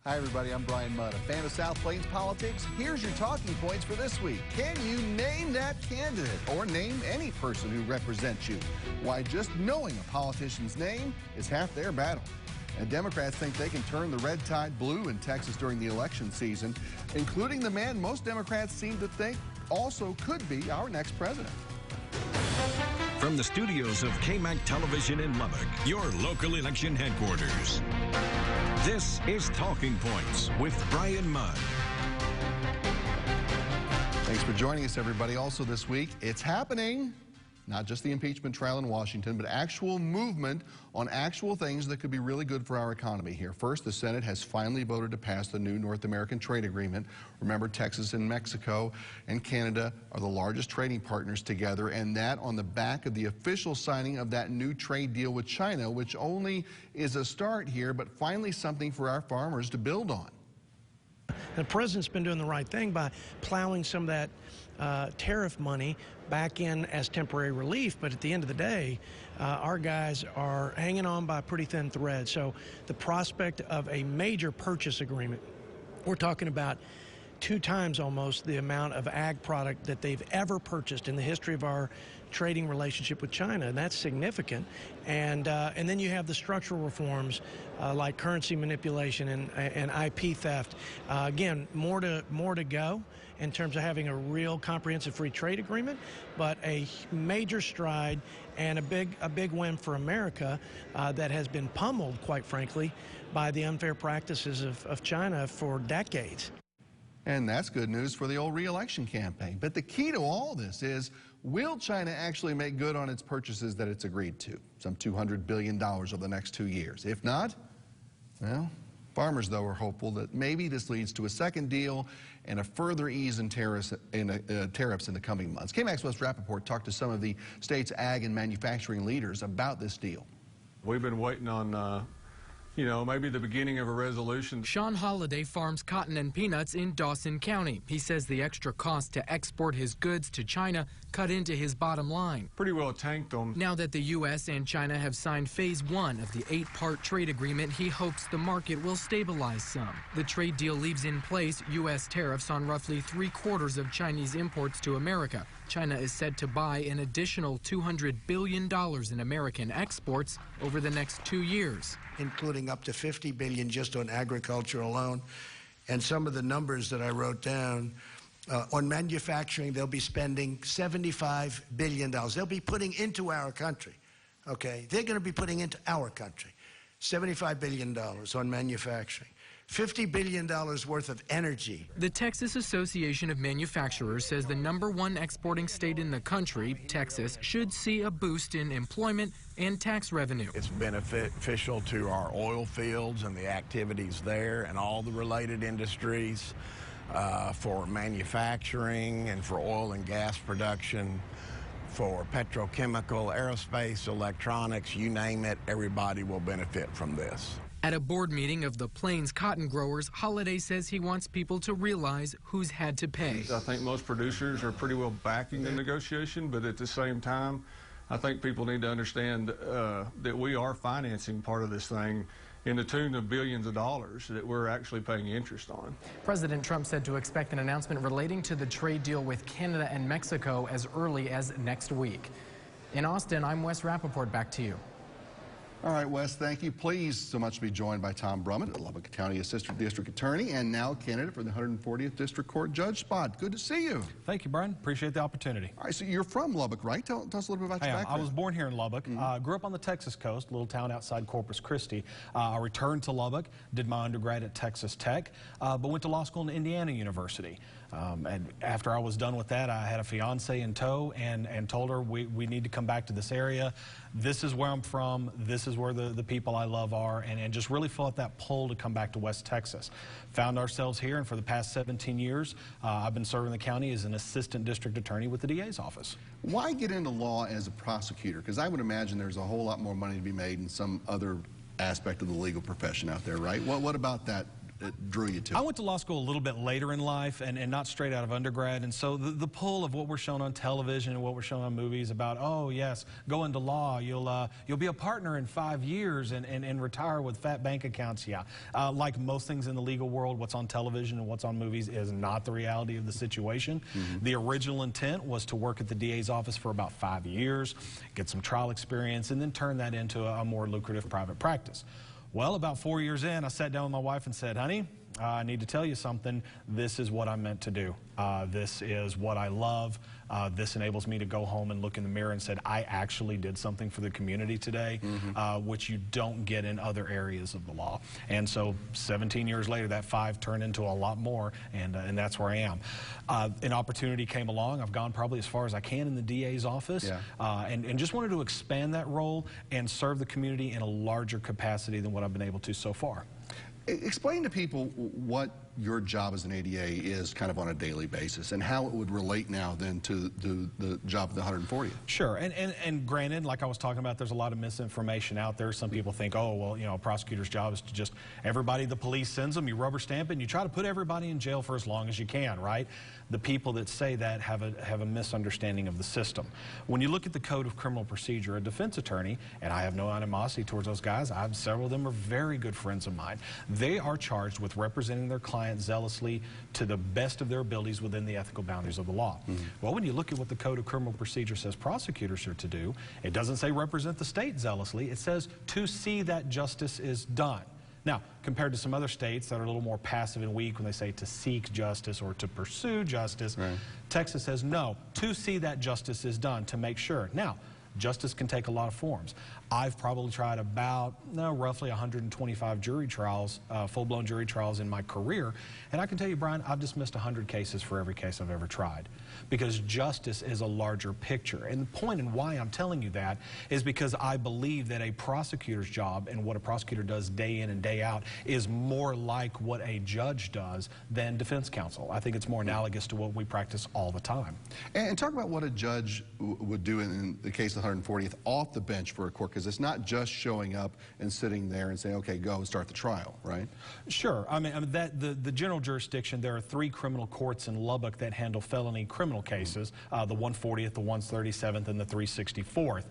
Hi, everybody. I'm Bryan Mudd, a fan of South Plains politics. Here's your talking points for this week. Can you name that candidate or name any person who represents you? Why, just knowing a politician's name is half their battle. And Democrats think they can turn the red tide blue in Texas during the election season, including the man most Democrats seem to think also could be our next president. From the studios of KMAC Television in Lubbock, your local election headquarters. This is Talking Points with Bryan Mudd. Thanks for joining us, everybody. Also this week, it's happening. Not just the impeachment trial in Washington, but actual movement on actual things that could be really good for our economy here. First, the Senate has finally voted to pass the new North American trade agreement. Remember, Texas and Mexico and Canada are the largest trading partners together, and that on the back of the official signing of that new trade deal with China, which only is a start here, but finally something for our farmers to build on. The president's been doing the right thing by plowing some of that tariff money back in as temporary relief, but at the end of the day, our guys are hanging on by a pretty thin thread. So the prospect of a major purchase agreement, we're talking about 2 times almost the amount of ag product that they've ever purchased in the history of our trading relationship with China, and that's significant. And then you have the structural reforms like currency manipulation and IP theft. Again, more to go in terms of having a real comprehensive free trade agreement, but a major stride and a big win for America that has been pummeled, quite frankly, by the unfair practices of China for decades. And that's good news for the old re-election campaign. But the key to all this is, will China actually make good on its purchases that it's agreed to? Some $200 billion over the next 2 years. If not, well, farmers, though, are hopeful that maybe this leads to a second deal and a further ease in tariffs in the coming months. KMAC's Wes Rappaport talked to some of the state's ag and manufacturing leaders about this deal. We've been waiting on maybe the beginning of a resolution. Sean Holliday farms cotton and peanuts in Dawson County. He says the extra cost to export his goods to China cut into his bottom line. Pretty well tanked them. Now that the U.S. and China have signed phase 1 of the 8-part trade agreement, he hopes the market will stabilize some. The trade deal leaves in place U.S. tariffs on roughly 3/4 of Chinese imports to America. China is said to buy an additional $200 billion in American exports over the next 2 years, including up to $50 billion just on agriculture alone. And some of the numbers that I wrote down, on manufacturing, they'll be spending $75 billion. They'll be putting into our country, okay? They're going to be putting into our country $75 billion on manufacturing. $50 billion worth of energy. The Texas Association of Manufacturers says the #1 exporting state in the country, Texas, should see a boost in employment and tax revenue. It's beneficial to our oil fields and the activities there and all the related industries, for manufacturing and for oil and gas production, for petrochemical, aerospace, electronics, you name it, everybody will benefit from this. At a board meeting of the Plains cotton growers, Holliday says he wants people to realize who's had to pay. I think most producers are pretty well backing the negotiation, but at the same time, I think people need to understand that we are financing part of this thing in the tune of billions of dollars that we're actually paying interest on. President Trump said to expect an announcement relating to the trade deal with Canada and Mexico as early as next week. In Austin, I'm Wes Rappaport. Back to you. All right, Wes, thank you. Pleased so much to be joined by Tom Brummett, Lubbock County Assistant District Attorney and now candidate for the 140th District Court Judge spot. Good to see you. Thank you, Brian. Appreciate the opportunity. All right, so you're from Lubbock, right? Tell us a little bit about your background. I was born here in Lubbock. Grew up on the Texas coast, a little town outside Corpus Christi. I returned to Lubbock, did my undergrad at Texas Tech, but went to law school in Indiana University. And after I was done with that, I had a fiance in tow and told her we need to come back to this area. This is where I'm from. This is where the people I love are, and just really felt that pull to come back to West Texas. Found ourselves here, and for the past 17 years, I've been serving the county as an assistant district attorney with the DA's office. Why get into law as a prosecutor? Because I would imagine there's a whole lot more money to be made in some other aspect of the legal profession out there, right? What about that drew you to it? I went to law school a little bit later in life and not straight out of undergrad, and so the pull of what we're shown on television and what we're shown on movies about, oh yes, go into law, you'll be a partner in 5 years and retire with fat bank accounts. Yeah, like most things in the legal world, what's on television and what's on movies is not the reality of the situation. The original intent was to work at the DA's office for about 5 years, get some trial experience, and then turn that into a more lucrative private practice. Well, about 4 years in, I sat down with my wife and said, honey, I need to tell you something. This is what I'm meant to do. This is what I love. This enables me to go home and look in the mirror and said, I actually did something for the community today, which you don't get in other areas of the law. And so 17 years later, that 5 turned into a lot more, and that's where I am. An opportunity came along. I've gone probably as far as I can in the DA's office, and just wanted to expand that role and serve the community in a larger capacity than what I've been able to so far. Explain to people what your job as an ADA is kind of on a daily basis and how it would relate now then to the job of the 140th. Sure, and granted, like I was talking about, there's a lot of misinformation out there. Some people think, oh, well, you know, a prosecutor's job is to just, everybody the police sends them, you rubber stamp it, and you try to put everybody in jail for as long as you can, right? The people that say that have a misunderstanding of the system. When you look at the Code of Criminal Procedure, a defense attorney, and I have no animosity towards those guys, several of them are very good friends of mine, they are charged with representing their client zealously to the best of their abilities within the ethical boundaries of the law. Well, when you look at what the Code of Criminal Procedure says prosecutors are to do, it doesn't say represent the state zealously, it says to see that justice is done. Now, compared to some other states that are a little more passive and weak when they say to seek justice or to pursue justice, Texas says no, to see that justice is done, to make sure. Now, justice can take a lot of forms. I've probably tried about, roughly 125 jury trials, full-blown jury trials in my career, and I can tell you, Brian, I've dismissed 100 cases for every case I've ever tried, because justice is a larger picture. And the point and why I'm telling you that is because I believe that a prosecutor's job and what a prosecutor does day in and day out is more like what a judge does than defense counsel. I think it's more analogous to what we practice all the time. And talk about what a judge would do in the case of the 140th off the bench for a court, because it's not just showing up and sitting there and saying, okay, go and start the trial, right? Sure. I mean that the general jurisdiction, there are 3 criminal courts in Lubbock that handle felony criminal cases, the 140th, the 137th, and the 364th.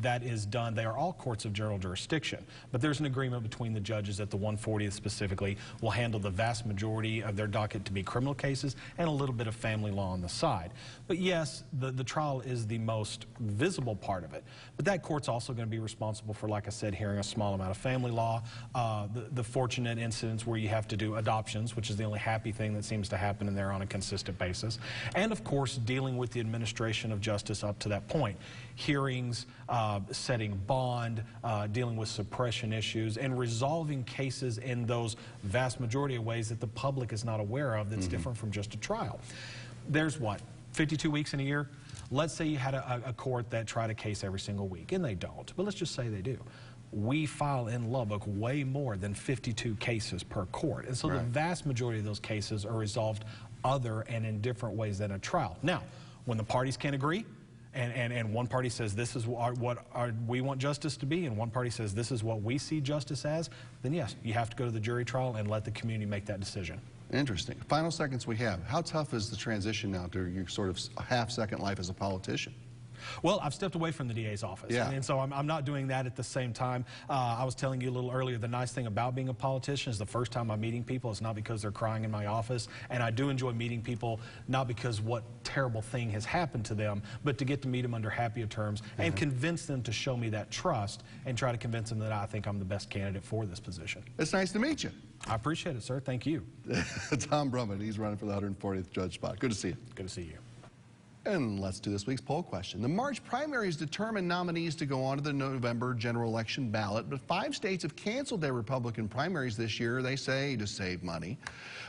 That is done. They are all courts of general jurisdiction, but there's an agreement between the judges that the 140th specifically will handle the vast majority of their docket to be criminal cases and a little bit of family law on the side. But yes, the trial is the most visible part of it, but that court's also going to be responsible for, like I said, hearing a small amount of family law, the fortunate incidents where you have to do adoptions, which is the only happy thing that seems to happen in there on a consistent basis, and of course dealing with the administration of justice up to that point. Hearings, setting bond, dealing with suppression issues, and resolving cases in those vast majority of ways that the public is not aware of that's different from just a trial. There's what, 52 weeks in a year? Let's say you had a court that tried a case every single week, and they don't, but let's just say they do. We file in Lubbock way more than 52 cases per court, and so the vast majority of those cases are resolved other and in different ways than a trial. Now, when the parties can't agree, and one party says this is what we want justice to be, and one party says this is what we see justice as, then yes, you have to go to the jury trial and let the community make that decision. Interesting. Final seconds we have. How tough is the transition now to your sort of half-second life as a politician? Well, I've stepped away from the DA's office, and so I'm not doing that at the same time. I was telling you a little earlier, the nice thing about being a politician is the first time I'm meeting people, it's not because they're crying in my office, and I do enjoy meeting people, not because what terrible thing has happened to them, but to get to meet them under happier terms and convince them to show me that trust and try to convince them that I think I'm the best candidate for this position. It's nice to meet you. I appreciate it, sir. Thank you. Tom Brumman, he's running for the 140th judge spot. Good to see you. Good to see you. And let's do this week's poll question. The March primaries determine nominees to go on to the November general election ballot, but 5 states have canceled their Republican primaries this year, they say, to save money.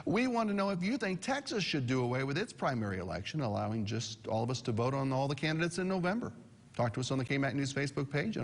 We want to know if you think Texas should do away with its primary election, allowing just all of us to vote on all the candidates in November. Talk to us on the KMAC News Facebook page.